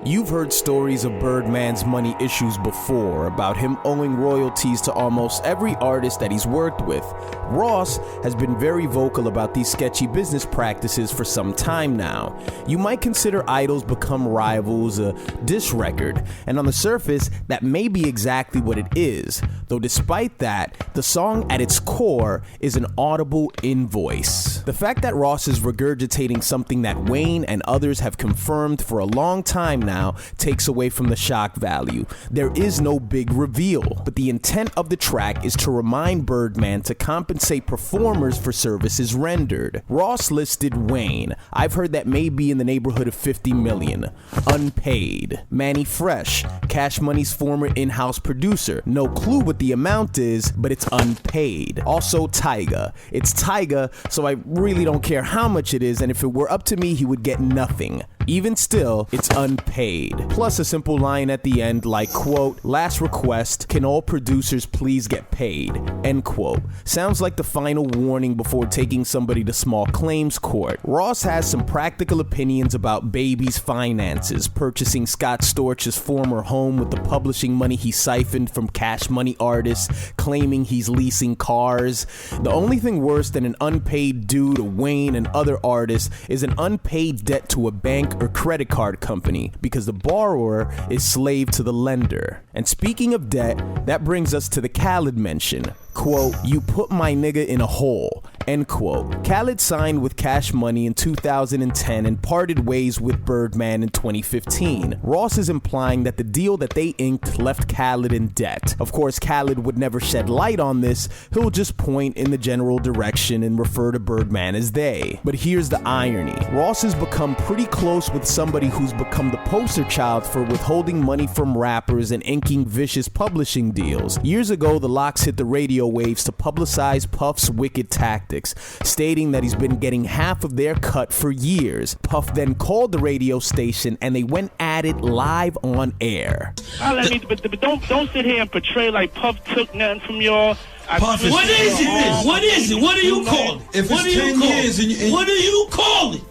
You've heard stories of Birdman's money issues before, about him owing royalties to almost every artist that he's worked with. Ross has been very vocal about these sketchy business practices for some time now. You might consider idols become rivals a diss record, and on the surface, that may be exactly what it is. Though despite that, the song at its core is an audible invoice. The fact that Ross is regurgitating something that Wayne and others have confirmed for a long time now takes away from the shock value. There is no big reveal, but the intent of the track is to remind Birdman to compensate performers for services rendered. Ross listed Wayne. I've heard that may be in the neighborhood of 50 million. Unpaid. Manny Fresh, Cash Money's former in-house producer. No clue what the amount is, but it's unpaid. Also Tyga. It's Tyga, so I really don't care how much it is, and if it were up to me, he would get nothing. Even still, it's unpaid. Plus a simple line at the end like, quote, last request, can all producers please get paid, end quote. Sounds like the final warning before taking somebody to small claims court. Ross has some practical opinions about Baby's finances, purchasing Scott Storch's former home with the publishing money he siphoned from Cash Money artists, claiming he's leasing cars. The only thing worse than an unpaid due to Wayne and other artists is an unpaid debt to a bank or credit card company, because the borrower is slave to the lender. And speaking of debt, that brings us to the Khaled mention. Quote, you put my nigga in a hole, end quote. Khaled signed with Cash Money in 2010 and parted ways with Birdman in 2015. Ross is implying that the deal that they inked left Khaled in debt. Of course, Khaled would never shed light on this. He'll just point in the general direction and refer to Birdman as they. But here's the irony. Ross has become pretty close with somebody who's become the poster child for withholding money from rappers and inking vicious publishing deals. Years ago, the Locks hit the radio waves to publicize Puff's wicked tactics, stating that he's been getting half of their cut for years. Puff then called the radio station and they went at it live on air. But don't sit here and portray like Puff took nothing from y'all. Puff, what is it? What is it? What do you call it? If it's 10 years, what do you call it?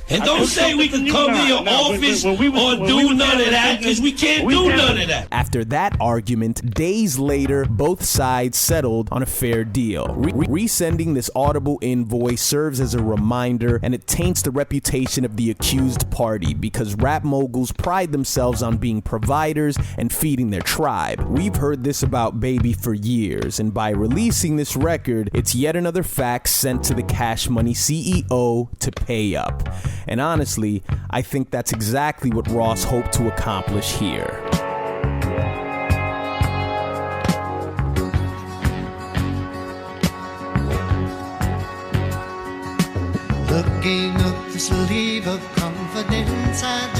And don't say we can come to your office or do none of that, because we can't do none of that. After that argument, days later, both sides settled on a fair deal. Resending this audible invoice serves as a reminder, and it taints the reputation of the accused party, because rap moguls pride themselves on being providers and feeding their tribe. We've heard this about Baby for years, and by releasing this record, it's yet another fax sent to the Cash Money CEO to pay up. And honestly, I think that's exactly what Ross hoped to accomplish here. Looking up the sleeve of confidence, I